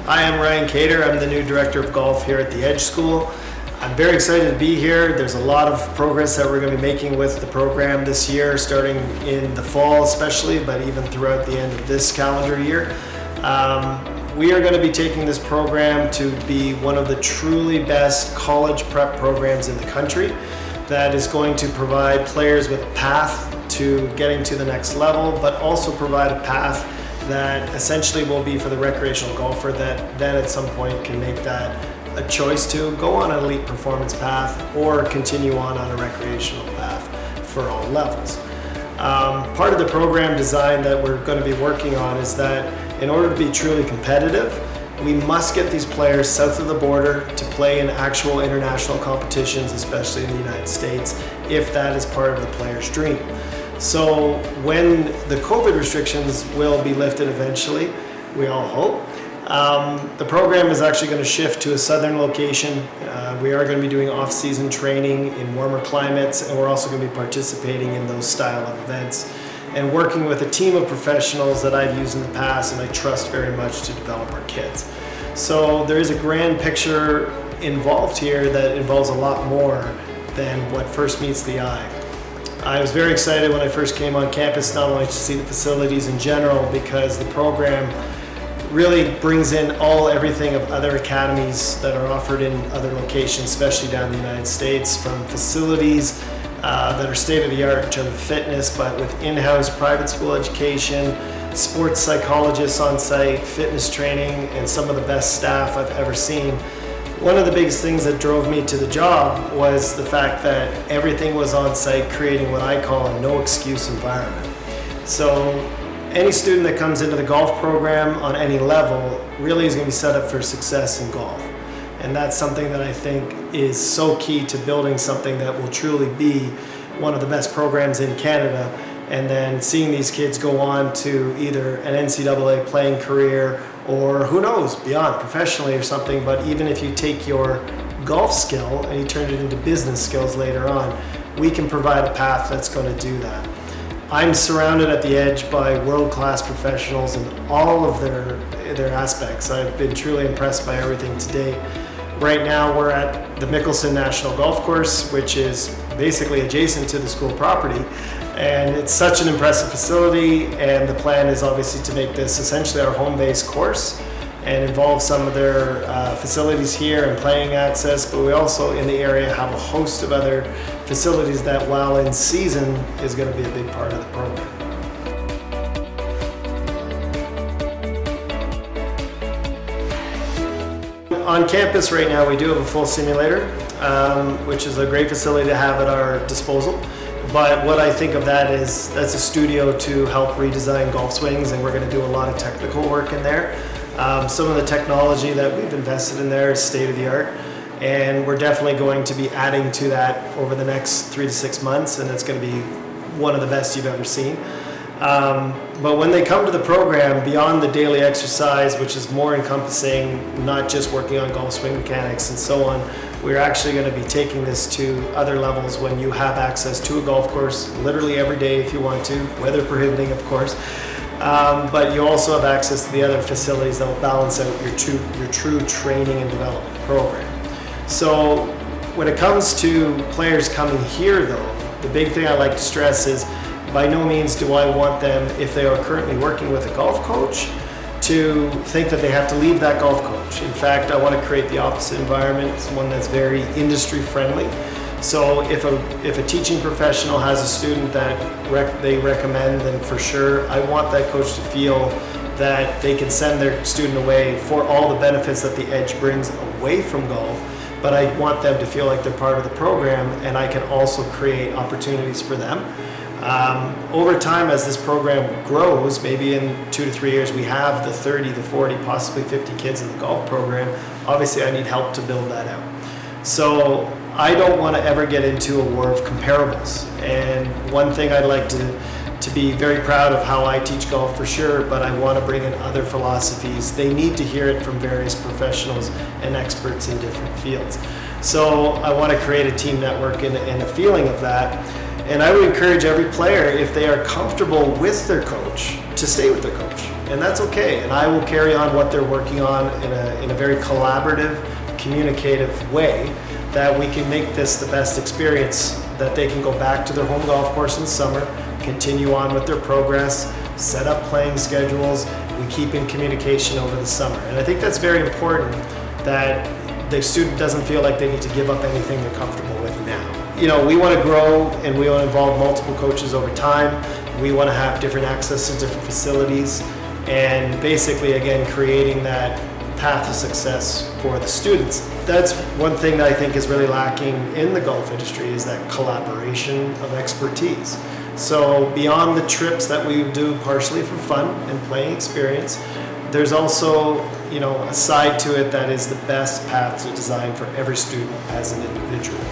Hi, I'm Ryan Cater. I'm the new director of golf here at the Edge School. I'm very excited to be here. There's a lot of progress that we're going to be making with the program this year, starting in the fall especially, but even throughout the end of this calendar year. We are going to be taking this program to be one of the truly best college prep programs in the country that is going to provide players with a path to getting to the next level, but also provide a path that essentially will be for the recreational golfer that then at some point can make that a choice to go on an elite performance path or continue on a recreational path for all levels. Part of the program design that we're going to be working on is that in order to be truly competitive, we must get these players south of the border to play in actual international competitions, especially in the United States, if that is part of the player's dream. So when the COVID restrictions will be lifted eventually, we all hope, the program is actually going to shift to a southern location. We are going to be doing off-season training in warmer climates, and we're also going to be participating in those style of events and working with a team of professionals that I've used in the past and I trust very much to develop our kids. So there is a grand picture involved here that involves a lot more than what first meets the eye. I was very excited when I first came on campus, not only to see the facilities in general, because the program really brings in everything of other academies that are offered in other locations, especially down in the United States, from facilities that are state-of-the-art in terms of fitness, but with in-house private school education, sports psychologists on site, fitness training, and some of the best staff I've ever seen. One of the biggest things that drove me to the job was the fact that everything was on site, creating what I call a no-excuse environment. So any student that comes into the golf program on any level really is going to be set up for success in golf. And that's something that I think is so key to building something that will truly be one of the best programs in Canada. And then seeing these kids go on to either an NCAA playing career or who knows, beyond professionally or something. But even if you take your golf skill and you turn it into business skills later on, we can provide a path that's going to do that. I'm surrounded at the Edge by world-class professionals in all of their aspects. I've been truly impressed by everything to date. Right now we're at the Mickelson National Golf Course, which is basically adjacent to the school property. And it's such an impressive facility, and the plan is obviously to make this essentially our home-based course and involve some of their facilities here and playing access, but we also in the area have a host of other facilities that while in season is going to be a big part of the program. On campus right now we do have a full simulator, which is a great facility to have at our disposal. But what I think of that is that's a studio to help redesign golf swings, and we're going to do a lot of technical work in there. Some of the technology that we've invested in there is state-of-the-art, and we're definitely going to be adding to that over the next 3 to 6 months, and it's going to be one of the best you've ever seen. But when they come to the program, beyond the daily exercise, which is more encompassing, not just working on golf swing mechanics and so on, we're actually going to be taking this to other levels when you have access to a golf course literally every day if you want to, weather permitting of course. But you also have access to the other facilities that will balance out your true training and development program. So when it comes to players coming here though, the big thing I like to stress is by no means do I want them, if they are currently working with a golf coach, to think that they have to leave that golf coach. In fact, I want to create the opposite environment, one that's very industry friendly. So if a teaching professional has a student that they recommend, then for sure I want that coach to feel that they can send their student away for all the benefits that the Edge brings away from golf, but I want them to feel like they're part of the program, and I can also create opportunities for them. Over time, as this program grows, maybe in 2 to 3 years, we have the 30, the 40, possibly 50 kids in the golf program. Obviously, I need help to build that out. So I don't want to ever get into a war of comparables. And one thing I'd like to be very proud of how I teach golf for sure, but I want to bring in other philosophies. They need to hear it from various professionals and experts in different fields. So I want to create a team network and a feeling of that. And I would encourage every player, if they are comfortable with their coach, to stay with their coach. and that's okay. And I will carry on what they're working on in a very collaborative, communicative way, that we can make this the best experience, that they can go back to their home golf course in the summer, continue on with their progress, set up playing schedules, we keep in communication over the summer. And I think that's very important, that the student doesn't feel like they need to give up anything they're comfortable with now. You know, we want to grow and we want to involve multiple coaches over time. We want to have different access to different facilities, and basically, again, creating that path to success for the students. That's one thing that I think is really lacking in the golf industry, is that collaboration of expertise. So beyond the trips that we do partially for fun and playing experience, there's also, you know, a side to it that is the best path to design for every student as an individual.